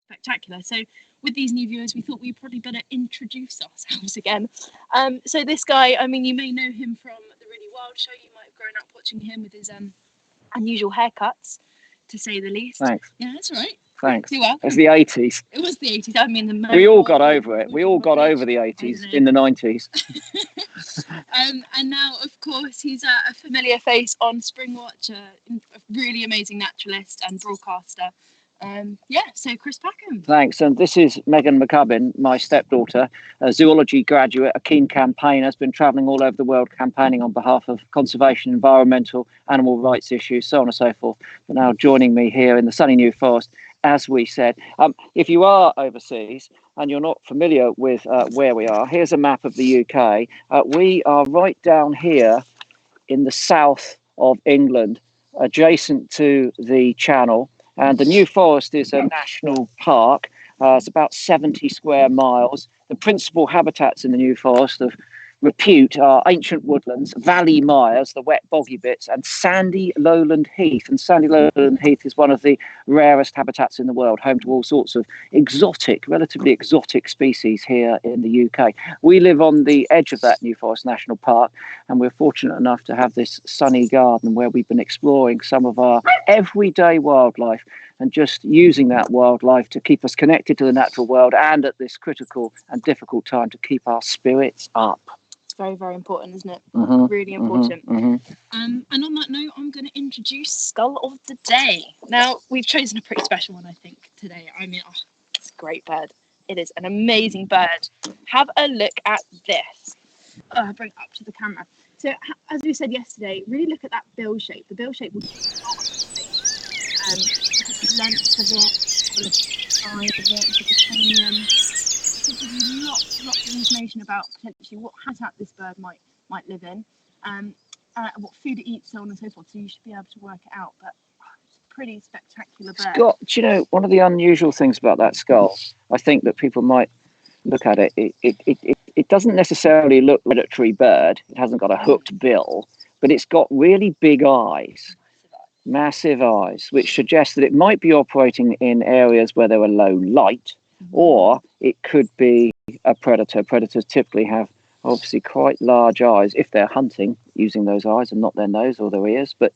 spectacular. So with these new viewers, we thought we'd probably better introduce ourselves again. So this guy, I mean, you may know him from the Really Wild show. You might have grown up watching him with his unusual haircuts, to say the least. Thanks. Yeah, that's all right. Thanks. You're welcome. It's the 80s. It was the 80s. I mean, we all got over it. We all got over the 80s in the 90s. And now, of course, he's a familiar face on Springwatch, a really amazing naturalist and broadcaster. So Chris Packham. Thanks. And this is Megan McCubbin, my stepdaughter, a zoology graduate, a keen campaigner, has been travelling all over the world campaigning on behalf of conservation, environmental, animal rights issues, so on and so forth. But now joining me here in the sunny New Forest, as we said. If you are overseas and you're not familiar with where we are, here's a map of the UK. We are right down here in the south of England, adjacent to the Channel. And the New Forest is a national park. It's about 70 square miles. The principal habitats in the New Forest of repute are ancient woodlands, valley mires, the wet boggy bits, and sandy lowland heath. And sandy lowland heath is one of the rarest habitats in the world, home to all sorts of exotic, relatively exotic species here in the UK. We live on the edge of that New Forest National Park, and we're fortunate enough to have this sunny garden where we've been exploring some of our everyday wildlife and just using that wildlife to keep us connected to the natural world, and at this critical and difficult time to keep our spirits up. Very, very important, isn't it? Mm-hmm, really important. Mm-hmm. And on that note, I'm going to introduce Skull of the Day. Now, we've chosen a pretty special one, I think, today. I mean, it's a great bird. It is an amazing bird. Have a look at this. I'll bring it up to the camera. So, as we said yesterday, really look at that bill shape. The bill shape will give you a lot of information. Look at the length of it, look at the size of it, look at the cranium. It gives you lots of information about potentially what habitat this bird might live in, what food it eats, so on and so forth. So you should be able to work it out. But it's a pretty spectacular bird. Scott, do you know, one of the unusual things about that skull, I think that people might look at it, it doesn't necessarily look like a predatory bird. It hasn't got a hooked bill, but it's got really big eyes. Massive eyes, which suggests that it might be operating in areas where there are low light, or it could be a predator. Predators typically have obviously quite large eyes if they're hunting using those eyes and not their nose or their ears. But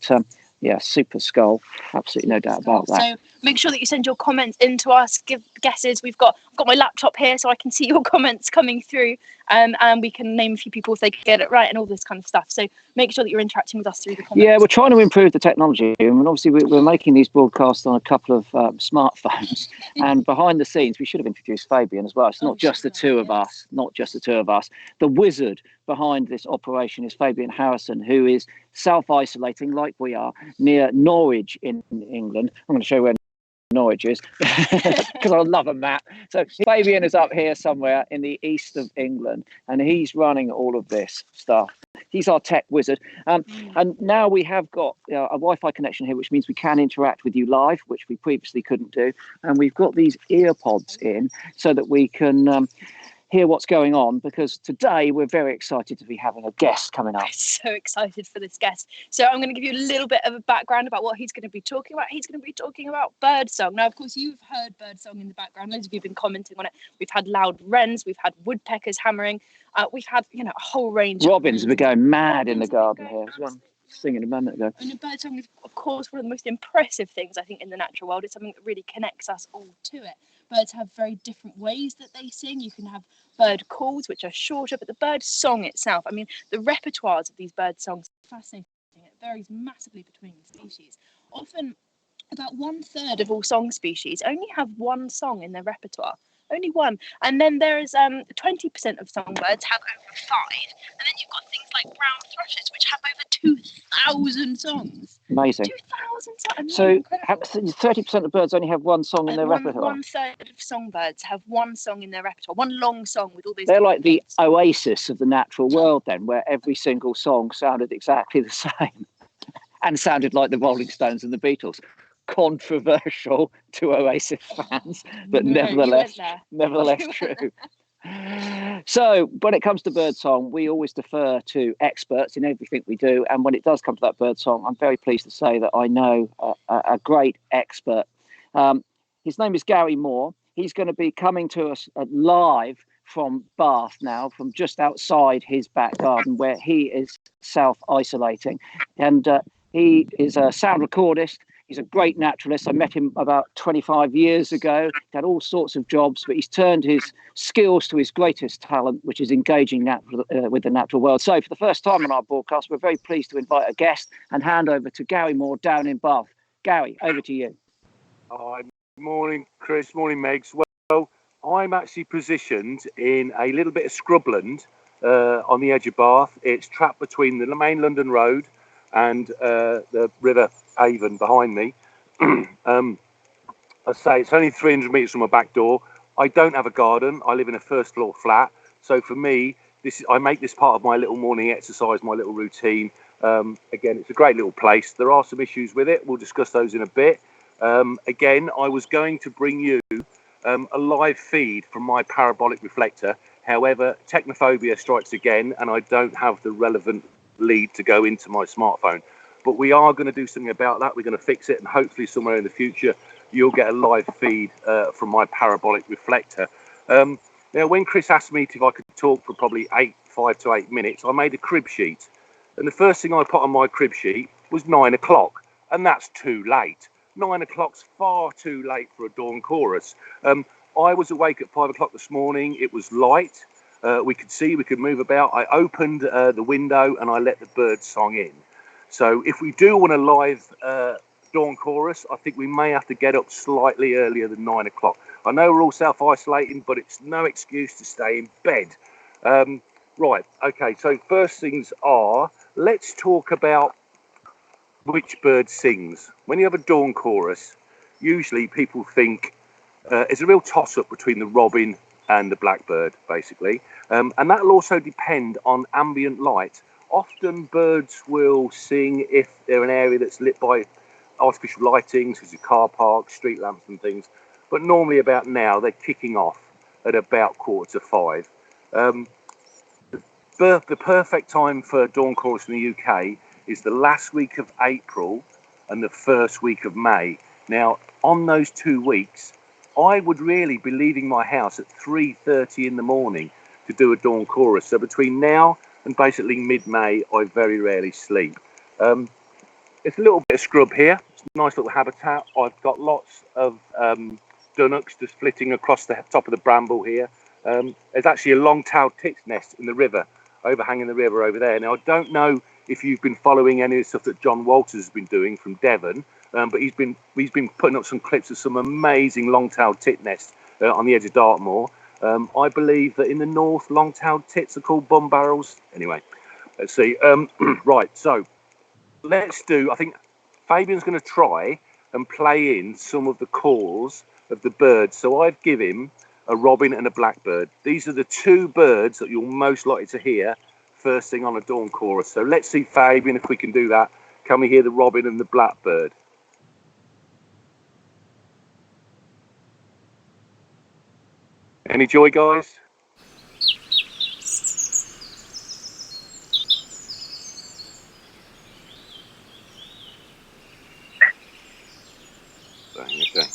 super skull, absolutely no doubt about that. So make sure that you send your comments in to us, give guesses. I've got my laptop here so I can see your comments coming through, and we can name a few people if they get it right and all this kind of stuff. So make sure that you're interacting with us through the comments. Yeah, we're trying to improve the technology, and obviously we're making these broadcasts on a couple of smartphones. And behind the scenes, we should have introduced Fabian as well. It's not just the two of us, The wizard behind this operation is Fabian Harrison, who is self-isolating like we are near Norwich in England. I'm going to show you where Norwich is because I love a map. So Fabian is up here somewhere in the east of England, and he's running all of this stuff. He's our tech wizard. And now we have got a Wi-Fi connection here, which means we can interact with you live, which we previously couldn't do. And we've got these ear pods in so that we can hear what's going on, because today we're very excited to be having a guest coming up. I'm so excited for this guest. So I'm going to give you a little bit of a background about what he's going to be talking about. He's going to be talking about birdsong. Now, of course, you've heard birdsong in the background. Loads of you have been commenting on it. We've had loud wrens. We've had woodpeckers hammering. We've had, a whole range. Robins have been going mad in the garden here. There's one singing a moment ago. And birdsong is, of course, one of the most impressive things, I think, in the natural world. It's something that really connects us all to it. Birds have very different ways that they sing. You can have bird calls, which are shorter, but the bird song itself, I mean, the repertoires of these bird songs are fascinating. It varies massively between species. Often, about 1/3 of all song species only have one song in their repertoire. Only one. And then there is 20% of songbirds have over 5. And then you've got things like brown thrushes, which have over 2,000 songs. Amazing. 2,000 songs. So 30% of birds only have one song in their repertoire. 1/3 of songbirds have one song in their repertoire, one long song with all these. They're like the oasis of the natural world then, where every single song sounded exactly the same and sounded like the Rolling Stones and the Beatles. Controversial to Oasis fans, but nevertheless true. So when it comes to birdsong, we always defer to experts in everything we do. And when it does come to that birdsong, I'm very pleased to say that I know a great expert. His name is Gary Moore. he's going to be coming to us live from Bath now, from just outside his back garden where he is self-isolating. And he is a sound recordist. He's a great naturalist. I met him about 25 years ago. He had all sorts of jobs, but he's turned his skills to his greatest talent, which is engaging with the natural world. So for the first time on our broadcast, we're very pleased to invite a guest and hand over to Gary Moore down in Bath. Gary, over to you. Hi, morning, Chris. Morning, Megs. Well, I'm actually positioned in a little bit of scrubland on the edge of Bath. It's trapped between the main London road and the River Avon behind me. I say it's only 300 metres from my back door. I don't have a garden. I live in a first floor flat. So for me, I make this part of my little morning exercise, my little routine. Again, it's a great little place. There are some issues with it. We'll discuss those in a bit. Again, I was going to bring you a live feed from my parabolic reflector. However, technophobia strikes again, and I don't have the relevant lead to go into my smartphone. But we are going to do something about that. We're going to fix it, and hopefully somewhere in the future, you'll get a live feed from my parabolic reflector. Now, when Chris asked me if I could talk for probably 5 to 8 minutes, I made a crib sheet. And the first thing I put on my crib sheet was 9 o'clock, and that's too late. 9 o'clock's far too late for a dawn chorus. I was awake at 5 o'clock this morning. It was light. We could see, we could move about. I opened the window and I let the bird song in. So if we do want a live dawn chorus, I think we may have to get up slightly earlier than 9 o'clock. I know we're all self-isolating, but it's no excuse to stay in bed. Right, okay, so first things are, let's talk about which bird sings. When you have a dawn chorus, usually people think it's a real toss-up between the robin and the blackbird, basically. And that'll also depend on ambient light. Often birds will sing if they're an area that's lit by artificial lighting, such as car parks, street lamps and things. But normally about now, they're kicking off at about 4:45. The perfect time for dawn chorus in the UK is the last week of April and the first week of May. Now, on those 2 weeks, I would really be leaving my house at 3:30 in the morning to do a dawn chorus. So between now and basically mid-May, I very rarely sleep. It's a little bit of scrub here. It's a nice little habitat. I've got lots of dunnocks just flitting across the top of the bramble here. There's actually a long-tailed tit's nest in the river, overhanging the river over there. Now, I don't know if you've been following any of the stuff that John Walters has been doing from Devon, but he's been putting up some clips of some amazing long-tailed tit nests on the edge of Dartmoor. I believe that in the north, long-tailed tits are called bum barrels. Anyway, let's see. Right, so let's do, I think Fabian's going to try and play in some of the calls of the birds. So I've given him a robin and a blackbird. These are the two birds that you're most likely to hear first thing on a dawn chorus. So let's see, Fabian, if we can do that. Can we hear the robin and the blackbird? Any joy, guys? Okay.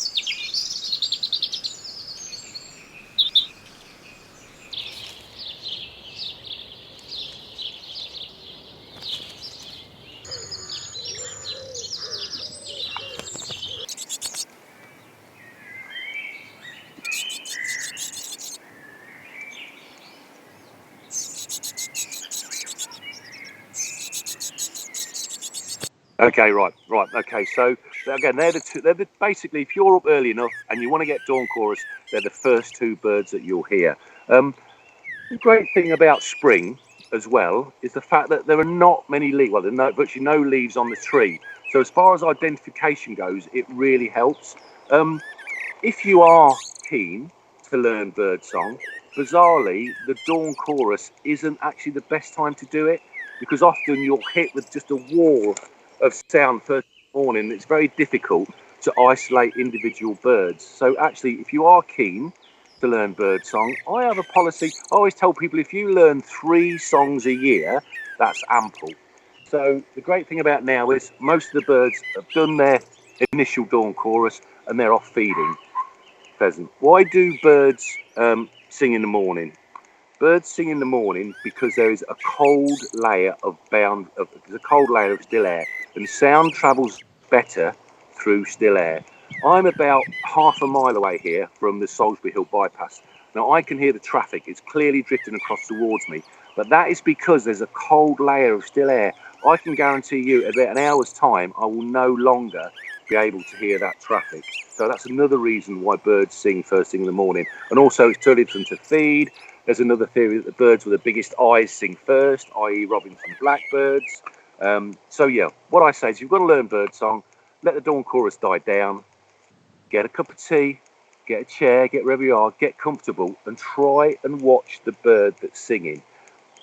Okay, right. Okay, so again, they're the two. Basically, if you're up early enough and you want to get dawn chorus, they're the first two birds that you'll hear. The great thing about spring as well is the fact that there are not many leaves. Well, there are virtually no leaves on the tree. So as far as identification goes, it really helps. If you are keen to learn birdsong, bizarrely, the dawn chorus isn't actually the best time to do it, because often you're hit with just a wall of sound first morning. It's very difficult to isolate individual birds. So actually, if you are keen to learn birdsong, I have a policy. I always tell people, if you learn 3 songs a year, that's ample. So the great thing about now is most of the birds have done their initial dawn chorus and they're off feeding. Pheasant. Why do birds sing in the morning? Birds sing in the morning because there is a cold layer of still air, and sound travels better through still air. I'm about half a mile away here from the Salisbury Hill bypass. Now I can hear the traffic, it's clearly drifting across towards me, but that is because there's a cold layer of still air. I can guarantee you at about an hour's time I will no longer be able to hear that traffic. So that's another reason why birds sing first thing in the morning. And also it's too early for them to feed. There's another theory that the birds with the biggest eyes sing first, i.e. robins and blackbirds. So yeah, what I say is you've got to learn birdsong, let the dawn chorus die down, get a cup of tea, get a chair, get wherever you are, get comfortable and try and watch the bird that's singing.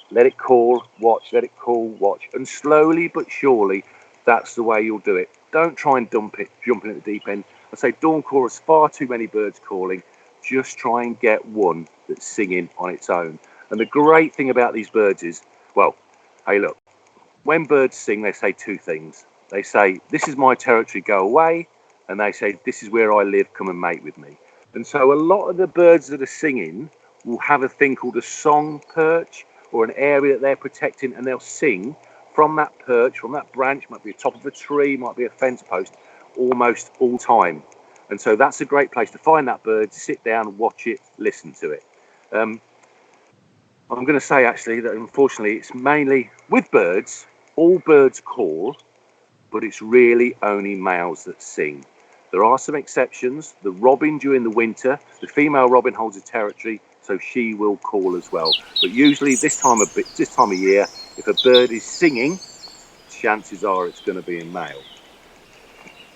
Let it call, watch, let it call, watch. And slowly but surely, that's the way you'll do it. Don't try and jump in at the deep end. I say dawn chorus, far too many birds calling. Just try and get one that's singing on its own. And the great thing about these birds is, well, hey look, when birds sing, they say two things. They say, this is my territory, go away. And they say, this is where I live, come and mate with me. And so a lot of the birds that are singing will have a thing called a song perch, or an area that they're protecting, and they'll sing from that perch, from that branch, might be the top of a tree, might be a fence post, almost all time. And so that's a great place to find that bird, sit down, watch it, listen to it. I'm going to say actually that unfortunately it's mainly with birds, all birds call, but it's really only males that sing. There are some exceptions. The robin during the winter, the female robin holds a territory, so she will call as well. But usually this time of year, if a bird is singing, chances are it's going to be a male.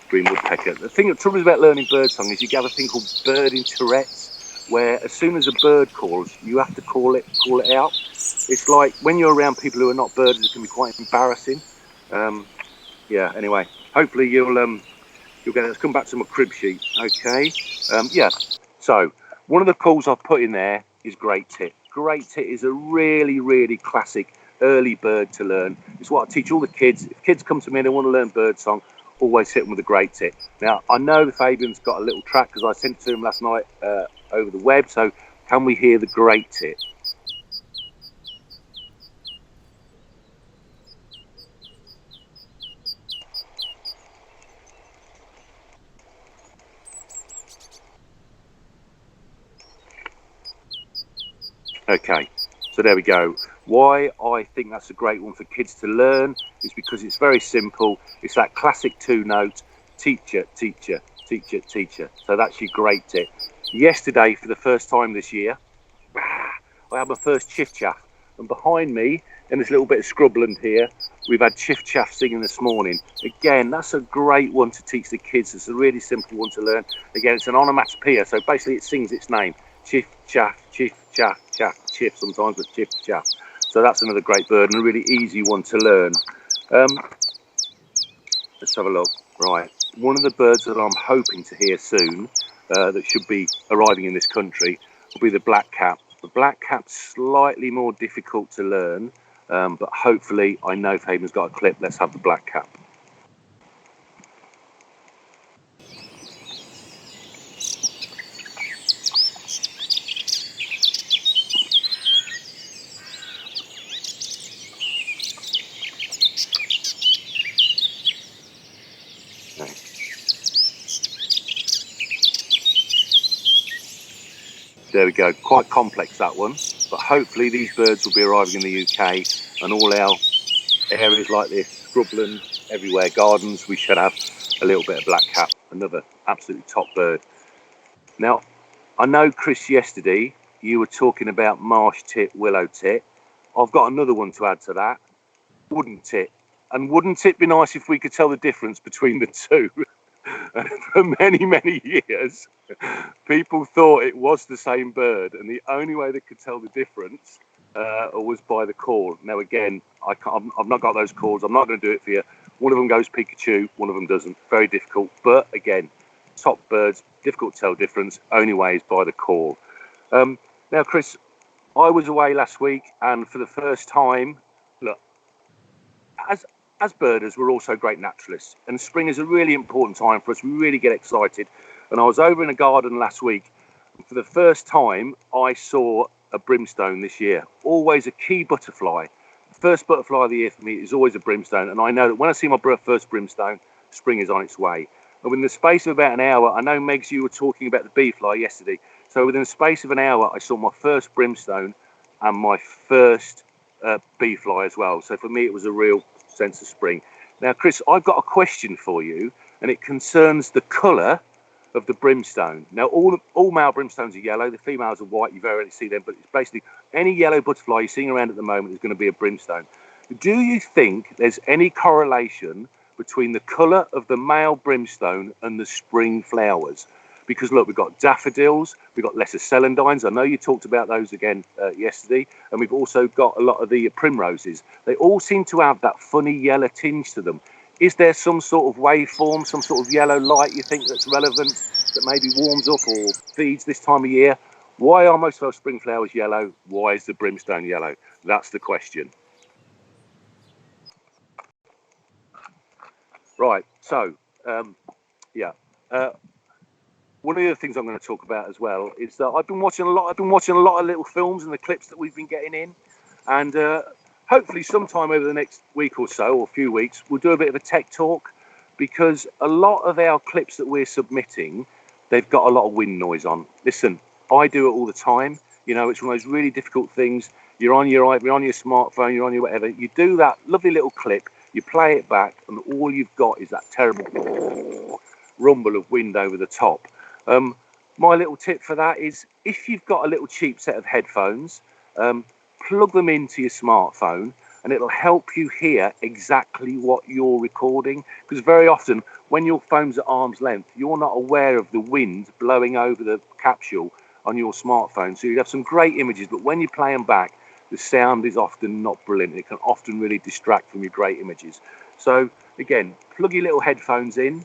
Green woodpecker. The trouble about learning birdsong is you have a thing called birding Tourette's, where as soon as a bird calls, you have to call it out. It's like when you're around people who are not birders, it can be quite embarrassing. Yeah. Anyway, hopefully you'll get it. Let's come back to my crib sheet. Okay. Yeah. So one of the calls I've put in there is great tit. Great tit is a really, really classic early bird to learn. It's what I teach all the kids. If kids come to me and they want to learn birdsong, always hit them with a great tit. Now, I know Fabian's got a little track because I sent it to him last night over the web. So can we hear the great tit? Okay, so there we go. Why I think that's a great one for kids to learn is because it's very simple. It's that classic two note, teacher, teacher, teacher, teacher. So that's your great tit. Yesterday, for the first time this year, I had my first chiff chaff. And behind me, in this little bit of scrubland here, we've had chiff chaff singing this morning. Again, that's a great one to teach the kids. It's a really simple one to learn. Again, it's an onomatopoeia, so basically it sings its name. Chiff chaff, chiff chaff, chaff, chiff sometimes, but chiff chaff. So that's another great bird and a really easy one to learn. Let's have a look. Right, one of the birds that I'm hoping to hear soon, that should be arriving in this country, will be the blackcap. The blackcap's slightly more difficult to learn, but hopefully, I know Fabian's got a clip. Let's have the blackcap. There we go, quite complex that one, but hopefully these birds will be arriving in the UK and all our areas like this, scrubland, everywhere, gardens, we should have a little bit of blackcap, another absolutely top bird. Now, I know, Chris, yesterday you were talking about marsh tit, willow tit. I've got another one to add to that, wouldn't it? And wouldn't it be nice if we could tell the difference between the two? For many, many years, people thought it was the same bird, and the only way they could tell the difference was by the call. Now, again, I've not got those calls. I'm not going to do it for you. One of them goes Pikachu, one of them doesn't. Very difficult. But again, top birds, difficult to tell difference. Only way is by the call. Now, Chris, I was away last week, and for the first time, look, as birders, we're also great naturalists, and spring is a really important time for us. We really get excited. And I was over in a garden last week. For the first time, I saw a brimstone this year. Always a key butterfly. First butterfly of the year for me is always a brimstone. And I know that when I see my first brimstone, spring is on its way. And within the space of about an hour, I know, Megs, you were talking about the bee fly yesterday. So within the space of an hour, I saw my first brimstone and my first bee fly as well. So for me, it was a real sense of spring. Now, Chris, I've got a question for you, and it concerns the colour of the brimstone. Now, all male brimstones are yellow. The females are white. You very rarely see them, but it's basically any yellow butterfly you're seeing around at the moment is going to be a brimstone. Do you think there's any correlation between the colour of the male brimstone and the spring flowers? Because look, we've got daffodils, we've got lesser celandines. I know you talked about those again yesterday, and we've also got a lot of the primroses. They all seem to have that funny yellow tinge to them. Is there some sort of waveform, some sort of yellow light you think that's relevant, that maybe warms up or feeds this time of year? Why are most of our spring flowers yellow? Why is the brimstone yellow? That's the question. Right, so yeah. One of the other things I'm going to talk about as well is that I've been watching a lot of little films and the clips that we've been getting in, and hopefully sometime over the next week or so, or a few weeks, we'll do a bit of a tech talk, because a lot of our clips that we're submitting, they've got a lot of wind noise on. Listen, I do it all the time. You know, it's one of those really difficult things. You're on your smartphone, you're on your whatever. You do that lovely little clip, you play it back, and all you've got is that terrible rumble of wind over the top. My little tip for that is, if you've got a little cheap set of headphones, plug them into your smartphone, and it'll help you hear exactly what you're recording. Because very often when your phone's at arm's length, you're not aware of the wind blowing over the capsule on your smartphone. So you have some great images, but when you play them back, the sound is often not brilliant. It can often really distract from your great images. So again, plug your little headphones in.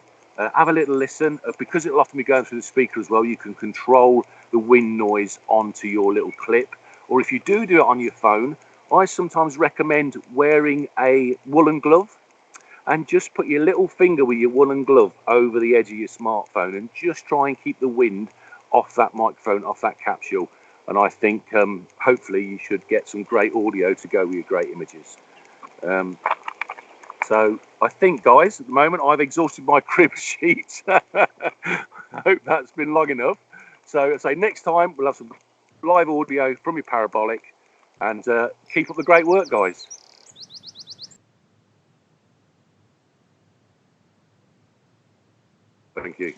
Have a little listen. Because it'll often be going through the speaker as well, you can control the wind noise onto your little clip. Or if you do it on your phone, I sometimes recommend wearing a woolen glove, and just put your little finger with your woolen glove over the edge of your smartphone and just try and keep the wind off that microphone, off that capsule. And I think hopefully you should get some great audio to go with your great images. So I think, guys, at the moment I've exhausted my crib sheet. I hope that's been long enough. So I'd say next time we'll have some live audio from your parabolic, and keep up the great work, guys. Thank you.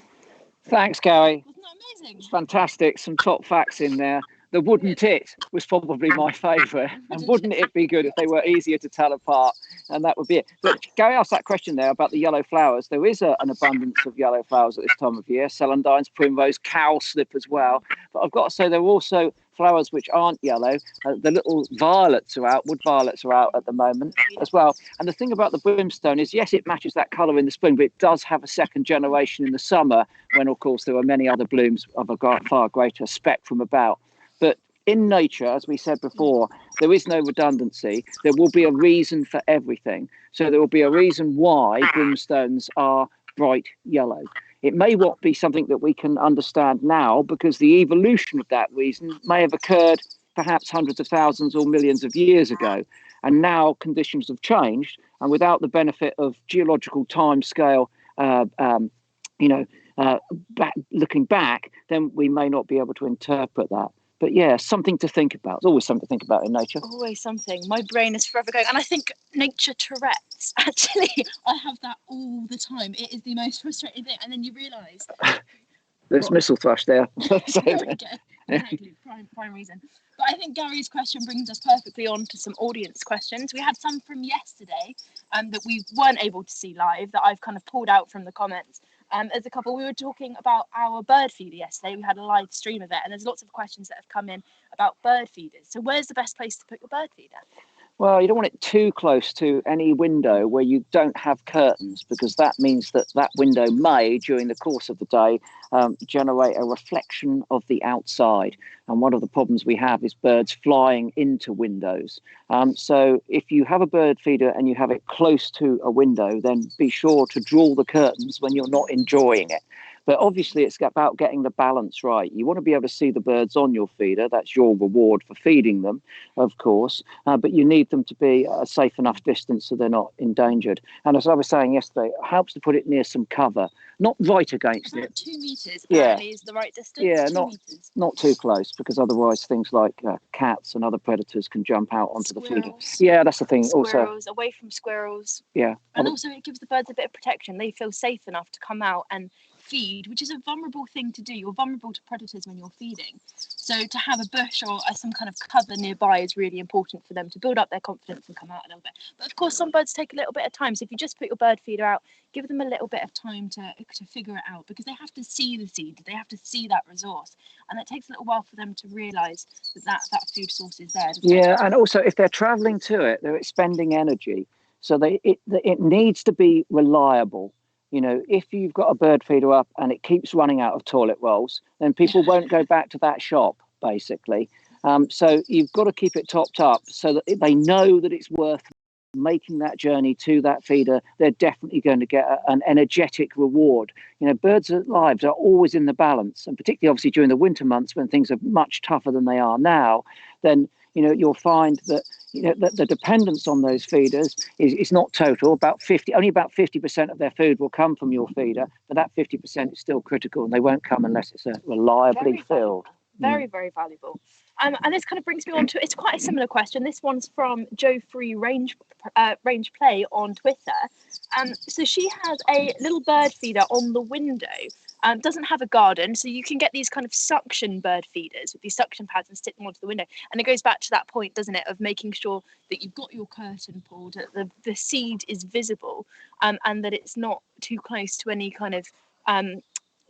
Thanks, Gary. Wasn't that amazing? It's fantastic. Some top facts in there. The wooden tit was probably my favourite. And wouldn't it be good if they were easier to tell apart? And that would be it. But Gary asked that question there about the yellow flowers. There is an abundance of yellow flowers at this time of year. Celandines, primrose, cowslip as well. But I've got to say, there are also flowers which aren't yellow. The little violets are out. Wood violets are out at the moment as well. And the thing about the brimstone is, yes, it matches that colour in the spring, but it does have a second generation in the summer, when, of course, there are many other blooms of a far greater spectrum about. But in nature, as we said before, there is no redundancy. There will be a reason for everything. So there will be a reason why brimstones are bright yellow. It may not be something that we can understand now, because the evolution of that reason may have occurred perhaps hundreds of thousands or millions of years ago. And now conditions have changed. And without the benefit of geological time scale, looking back, then we may not be able to interpret that. But yeah, something to think about. There's always something to think about in nature. Always something. My brain is forever going. And I think nature Tourette's, actually, I have that all the time. It is the most frustrating thing. And then you realise. There's missile thrush there. There we go. Exactly. Prime reason. But I think Gary's question brings us perfectly on to some audience questions. We had some from yesterday that we weren't able to see live, that I've kind of pulled out from the comments. As a couple, we were talking about our bird feeder yesterday. We had a live stream of it, and there's lots of questions that have come in about bird feeders. So where's the best place to put your bird feeder? Well, you don't want it too close to any window where you don't have curtains, because that means that window may, during the course of the day, generate a reflection of the outside. And one of the problems we have is birds flying into windows. So if you have a bird feeder and you have it close to a window, then be sure to draw the curtains when you're not enjoying it. But obviously, it's about getting the balance right. You want to be able to see the birds on your feeder. That's your reward for feeding them, of course. But you need them to be a safe enough distance so they're not endangered. And as I was saying yesterday, it helps to put it near some cover, not right against About it. 2 meters Yeah. apparently is the right distance. Yeah, 2 meters. not too close, because otherwise things like cats and other predators can jump out onto the feeder. Squirrels. Yeah, that's the thing. Squirrels, away from squirrels. Yeah. And also it gives the birds a bit of protection. They feel safe enough to come out and feed, which is a vulnerable thing to do. You're vulnerable to predators when you're feeding. So to have a bush or some kind of cover nearby is really important for them to build up their confidence and come out a little bit. But of course, some birds take a little bit of time. So if you just put your bird feeder out, give them a little bit of time to figure it out, because they have to see the seed, they have to see that resource, and it takes a little while for them to realise that food source is there. Yeah, and also if they're travelling to it, they're expending energy, so it needs to be reliable. You know, if you've got a bird feeder up and it keeps running out of toilet rolls, then people won't go back to that shop, basically. So you've got to keep it topped up so that they know that it's worth making that journey to that feeder. They're definitely going to get an energetic reward. You know, birds' lives are always in the balance, and particularly obviously during the winter months when things are much tougher than they are now, then you'll find that that the dependence on those feeders is not total. Only about 50% of their food will come from your feeder, but that 50% is still critical, and they won't come unless it's reliably filled. Very, very valuable. And this kind of brings me on to, it's quite a similar question. This one's from Joe Free Range Play on Twitter. So she has a little bird feeder on the window. Doesn't have a garden, so you can get these kind of suction bird feeders with these suction pads and stick them onto the window. And it goes back to that point, doesn't it, of making sure that you've got your curtain pulled, that the seed is visible, and that it's not too close to any kind of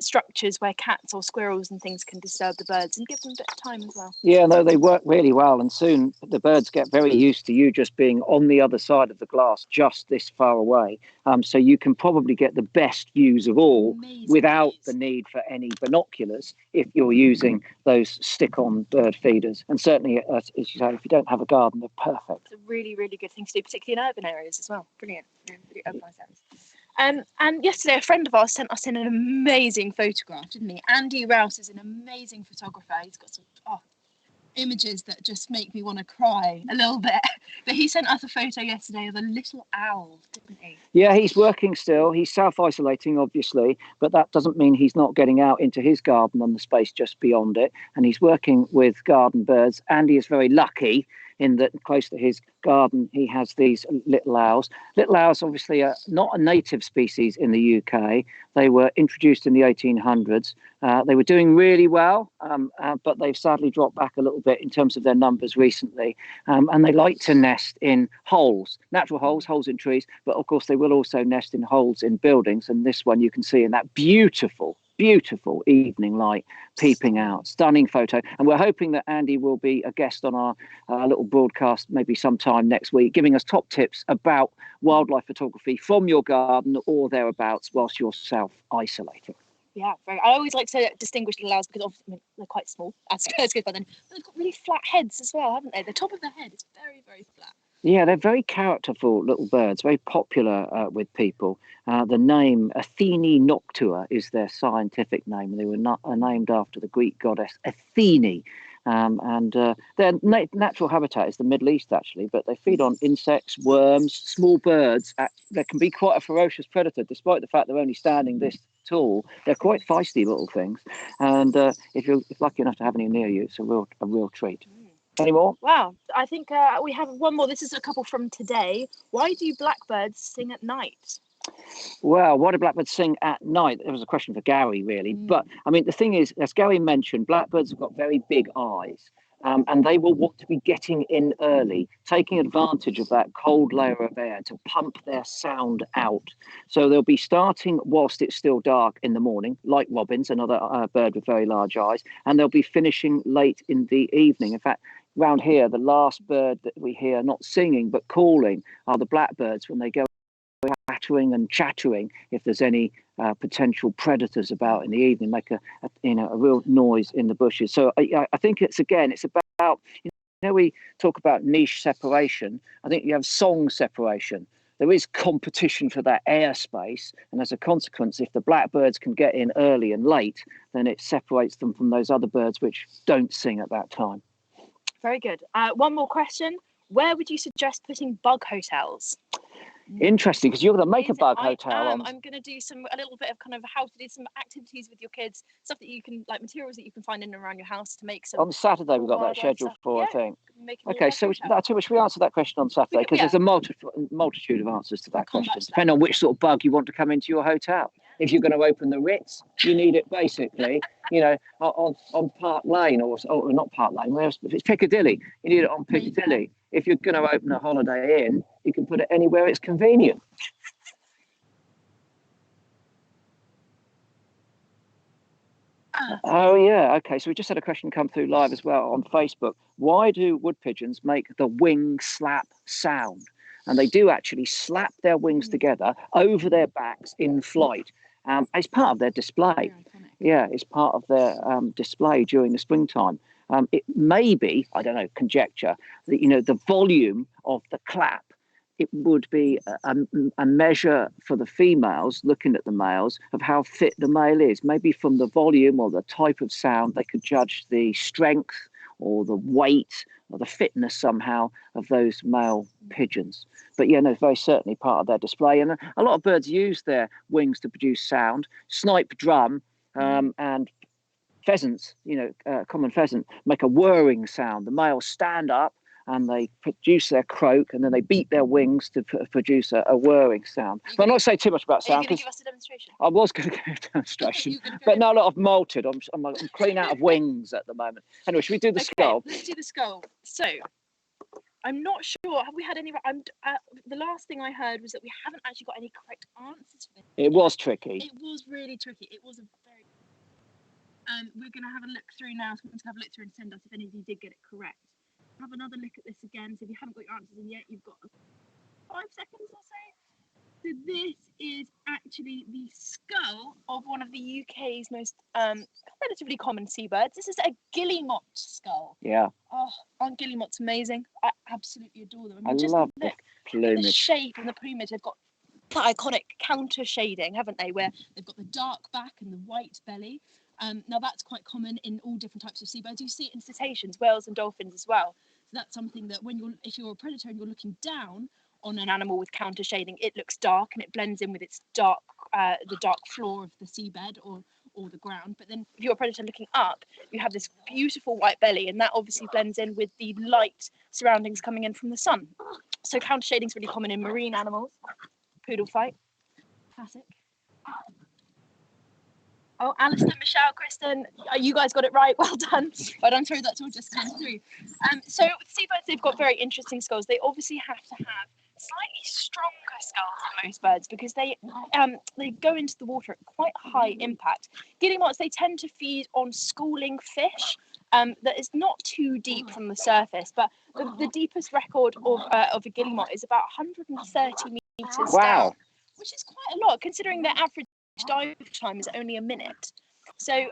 structures where cats or squirrels and things can disturb the birds, and give them a bit of time as well. Yeah, no, they work really well, and soon the birds get very used to you just being on the other side of the glass, just this far away. So you can probably get the best views of all without the need for any binoculars if you're using those stick-on bird feeders. And certainly, as you say, if you don't have a garden, they're perfect. It's a really, really good thing to do, particularly in urban areas as well. Brilliant. Really urbanised areas. And yesterday, a friend of ours sent us in an amazing photograph, didn't he? Andy Rouse is an amazing photographer. He's got some images that just make me want to cry a little bit. But he sent us a photo yesterday of a little owl, didn't he? Yeah, he's working still. He's self-isolating, obviously, but that doesn't mean he's not getting out into his garden and the space just beyond it. And he's working with garden birds. Andy is very lucky in that close to his garden, he has these little owls. Little owls, obviously, are not a native species in the UK. They were introduced in the 1800s. They were doing really well, but they've sadly dropped back a little bit in terms of their numbers recently. And they like to nest in holes, natural holes in trees, but of course they will also nest in holes in buildings. And this one you can see in that beautiful evening light peeping out. Stunning photo. And we're hoping that Andy will be a guest on our little broadcast maybe sometime next week, giving us top tips about wildlife photography from your garden or thereabouts whilst you're self-isolating. Yeah, I always like to distinguish little owls because obviously they're quite small, as good by then. But they've got really flat heads as well, haven't they? The top of their head is very, very flat. Yeah, they're very characterful little birds, very popular with people. The name Athene noctua is their scientific name, and they were named after the Greek goddess Athene. And their natural habitat is the Middle East, actually, but they feed on insects, worms, small birds. They can be quite a ferocious predator, despite the fact they're only standing this tall. They're quite feisty little things. And if you're lucky enough to have any near you, it's a real treat. Any more? Wow, I think we have one more. This is a couple from today. Why do blackbirds sing at night? Well, why do blackbirds sing at night? It was a question for Gary, really. But, I mean, the thing is, as Gary mentioned, blackbirds have got very big eyes. And they will want to be getting in early, taking advantage of that cold layer of air to pump their sound out. So they'll be starting whilst it's still dark in the morning, like robins, another bird with very large eyes, and they'll be finishing late in the evening. In fact, round here, the last bird that we hear not singing but calling are the blackbirds when they go chattering and chattering. If there's any potential predators about in the evening, make a real noise in the bushes. So I think it's about we talk about niche separation. I think you have song separation. there is competition for that airspace, and as a consequence, if the blackbirds can get in early and late, then it separates them from those other birds which don't sing at that time. Very good. One more question. Where would you suggest putting bug hotels? Interesting, because you're going to make a bug hotel. I'm going to do a little bit of kind of how to do some activities with your kids, stuff that you can, like materials that you can find in and around your house to make some. On Saturday, we've got that scheduled for, I think. Okay, so should we answer that question on Saturday? Because there's a multitude of answers to that question, depending on which sort of bug you want to come into your hotel. If you're going to open the Ritz, you need it basically, on Park Lane or not Park Lane, if it's Piccadilly, you need it on Piccadilly. If you're going to open a Holiday Inn, you can put it anywhere it's convenient. Oh, yeah. Okay. So we just had a question come through live as well on Facebook. Why do wood pigeons make the wing slap sound? And they do actually slap their wings together over their backs in flight. It's part of their display. Yeah, it's part of their display during the springtime. It may be, I don't know, conjecture, that, the volume of the clap, it would be a measure for the females looking at the males of how fit the male is. Maybe from the volume or the type of sound, they could judge the strength or the weight or the fitness somehow of those male pigeons. But yeah, no, very certainly part of their display. And a lot of birds use their wings to produce sound. Snipe, drum, and pheasants, common pheasant, make a whirring sound. The males stand up and they produce their croak, and then they beat their wings to produce a whirring sound. But I'm not saying too much about sound. Are you going to give us a demonstration? I was going to give a demonstration, but no, I've molted. I'm clean out of wings at the moment. Anyway, should we do the skull? Let's do the skull. So, I'm not sure. Have we had any? The last thing I heard was that we haven't actually got any correct answers for this. It was tricky. It was really tricky. It was a very. We're going to have a look through now. So we're going to have a look through and send us if any of you did get it correct. Have another look at this again. So if you haven't got your answers in yet, you've got 5 seconds or so. So this is actually the skull of one of the UK's most relatively common seabirds. This is a guillemot skull. Yeah. Oh, aren't guillemots amazing? I absolutely adore them. I love the plumage. The shape and the plumage. They've got that iconic counter shading, haven't they? Where they've got the dark back and the white belly. Now that's quite common in all different types of seabirds. You see it in cetaceans, whales and dolphins as well. So that's something that if you're a predator and you're looking down on an animal with counter shading, it looks dark and it blends in with its dark, the dark floor of the seabed or the ground. But then if you're a predator looking up, you have this beautiful white belly, and that obviously blends in with the light surroundings coming in from the sun. So counter shading is really common in marine animals. Poodle fight, classic. Oh, Alistair, Michelle, Kristen, you guys got it right. Well done. But I'm sorry, that's all just come through. So with seabirds, they've got very interesting skulls. They obviously have to have slightly stronger skulls than most birds because they go into the water at quite high impact. Guillemots, they tend to feed on schooling fish that is not too deep from the surface, but the deepest record of a guillemot is about 130 meters down, which is quite a lot considering their average dive time is only a minute. So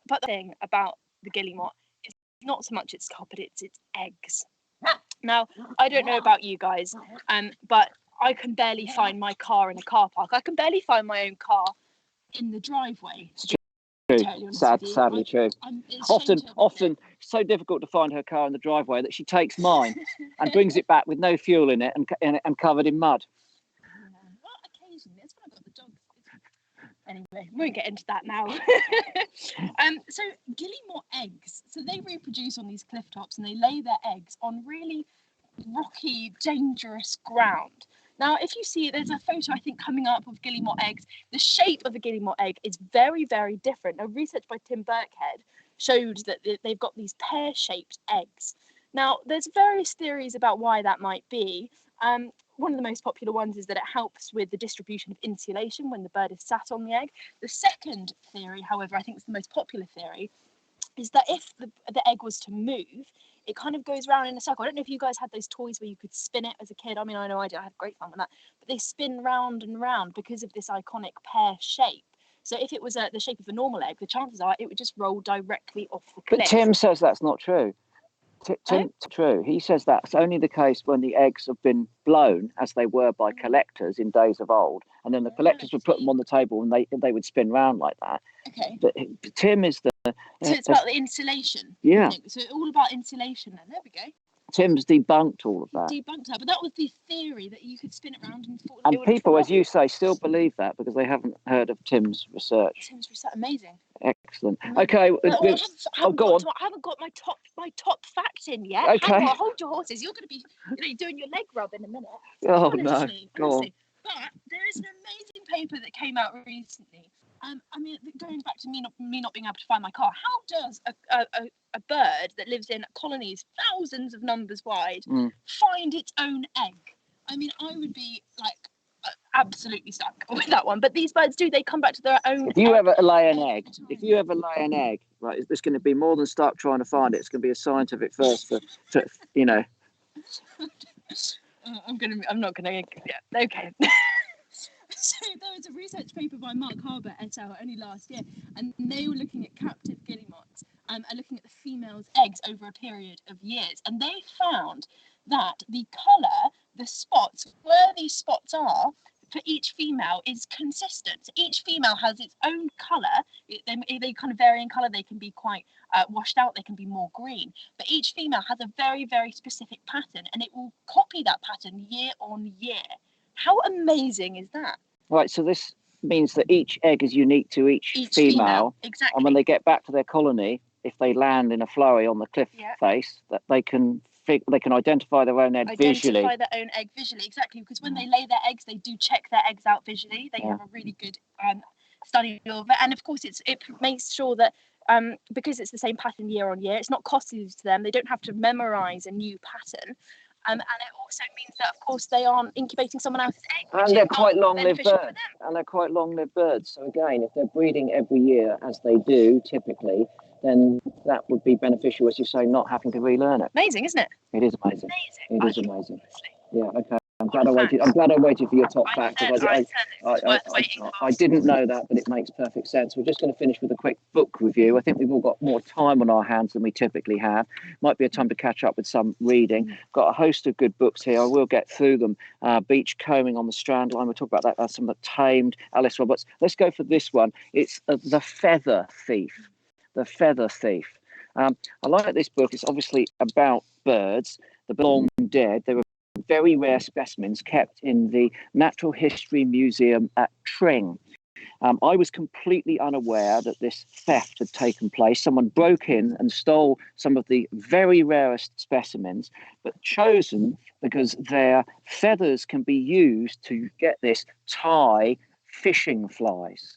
but the thing about the guillemot is not so much its skull, but it's its eggs. Now, I don't know about you guys, but I can barely find my car in a car park. I can barely find my own car in the driveway. True. Sadly true. Often so difficult to find her car in the driveway that she takes mine and brings it back with no fuel in it and covered in mud. Well, occasionally, that's when I've got the dogs. Anyway, we won't get into that now. So guillemot eggs. So they reproduce on these cliff tops and they lay their eggs on really rocky, dangerous ground. Now, if you see, there's a photo, I think, coming up of guillemot eggs. The shape of a guillemot egg is very, very different. Now, research by Tim Birkhead showed that they've got these pear-shaped eggs. Now, there's various theories about why that might be. One of the most popular ones is that it helps with the distribution of insulation when the bird is sat on the egg. The second theory, however, I think it's the most popular theory, is that if the egg was to move, it kind of goes round in a circle. I don't know if you guys had those toys where you could spin it as a kid. I mean, I know I did. I had great fun with that. But they spin round and round because of this iconic pear shape. So if it was the shape of a normal egg, the chances are it would just roll directly off the cliff. But Tim says that's not true. True. He says that's only the case when the eggs have been blown, as they were by collectors in days of old, and then the collectors would put them on the table and they would spin round like that. Okay. But Tim is the. So it's about the insulation. Yeah. So it's all about insulation. Then there we go. Tim's debunked all of that. Debunked that, but that was the theory that you could spin it around and fall. And people, as you say, still believe that because they haven't heard of Tim's research. Tim's research, amazing. Excellent. Okay. Go on. I haven't got my top fact in yet. Okay. Hang on, hold your horses. You're going to be doing your leg rub in a minute. Oh honestly, no. Go on. But there is an amazing paper that came out recently. I mean, going back to me not being able to find my car, how does a bird that lives in colonies thousands of numbers wide find its own egg? I mean, I would be like absolutely stuck with that one. But these birds do; they come back to their own. If you ever lay an egg, right, there's going to be more than stuck trying to find it. It's going to be a scientific first for you know. I'm not gonna. Yeah. Okay. So there was a research paper by Mark Harbour et al. Only last year, and they were looking at captive guillemots and looking at the female's eggs over a period of years, and they found that the colour, the spots, where these spots are for each female is consistent. So each female has its own colour. They kind of vary in colour. They can be quite washed out. They can be more green. But each female has a very, very specific pattern, and it will copy that pattern year on year. How amazing is that? Right, so this means that each egg is unique to each female. Exactly. And when they get back to their colony, if they land in a flurry on the cliff face, that they can identify their own egg visually. Identify their own egg visually, exactly. Because when they lay their eggs, they do check their eggs out visually. They have a really good study of it, and of course, it makes sure that because it's the same pattern year on year, it's not costly to them. They don't have to memorize a new pattern. And it also means that, of course, they aren't incubating someone else's egg. And they're quite long-lived birds. So again, if they're breeding every year, as they do typically, then that would be beneficial, as you say, not having to relearn it. Amazing, isn't it? It is amazing. It is amazing. Honestly. Yeah. Okay. I'm glad I waited for your top fact because I didn't know that, but it makes perfect sense. We're just going to finish with a quick book review. I think we've all got more time on our hands than we typically have. Might be a time to catch up with some reading. Got a host of good books here. I will get through them. Beach Combing on the Strand Line. We'll talk about that. That's some of the Tamed, Alice Roberts. Let's go for this one. It's The Feather Thief. The Feather Thief. I like this book. It's obviously about birds. The long dead. They were very rare specimens kept in the Natural History Museum at Tring. I was completely unaware that this theft had taken place. Someone broke in and stole some of the very rarest specimens, but chosen because their feathers can be used to get this tie fishing flies.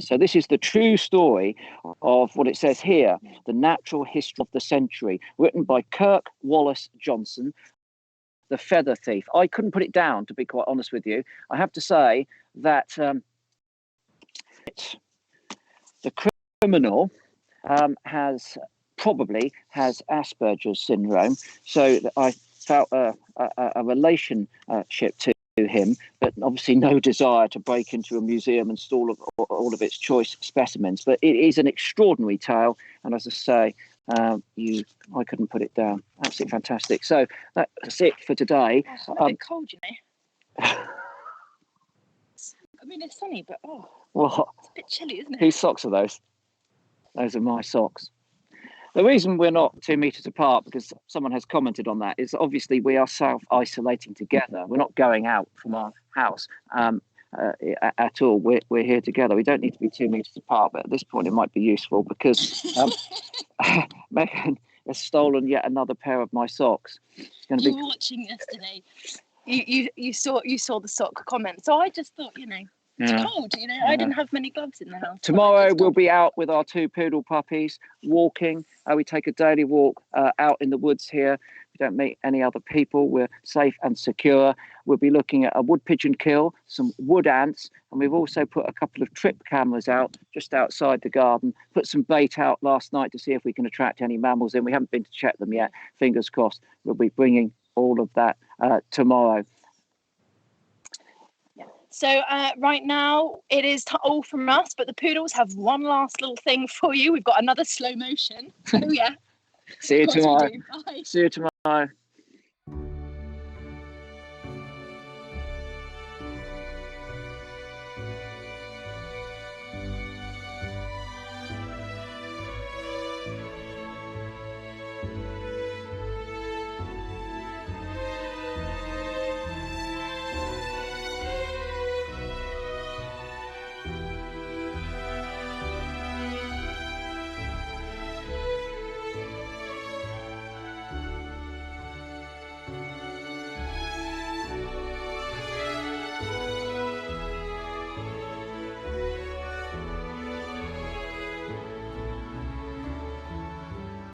So this is the true story of what it says here, The Natural History of the Century, written by Kirk Wallace Johnson. The Feather Thief. I couldn't put it down, to be quite honest with you. I have to say that the criminal has Asperger's syndrome, so I felt a relationship to him, but obviously no desire to break into a museum and steal all of its choice specimens. But it is an extraordinary tale, and as I say, I couldn't put it down. Absolutely fantastic. So that's it for today. It's a bit cold, you know. I mean, it's sunny, but what? It's a bit chilly, isn't it? Whose socks are those? Those are my socks. The reason we're not 2 meters apart, because someone has commented on that, is obviously we are self-isolating together. We're not going out from our house at all. We're here together. We don't need to be 2 meters apart, but at this point it might be useful because Megan has stolen yet another pair of my socks. You were watching yesterday. You saw the sock comment, so I just thought, it's cold, I didn't have many gloves in the house. Tomorrow we'll be out with our 2 poodle puppies, walking. We take a daily walk out in the woods here. We don't meet any other people. We're safe and secure. We'll be looking at a wood pigeon kill, some wood ants, and we've also put a couple of trip cameras out just outside the garden. Put some bait out last night to see if we can attract any mammals in. We haven't been to check them yet. Fingers crossed. We'll be bringing all of that tomorrow. So right now it is all from us, but the poodles have one last little thing for you. We've got another slow motion. Oh yeah. See you Of course we tomorrow. do. Bye. See you tomorrow.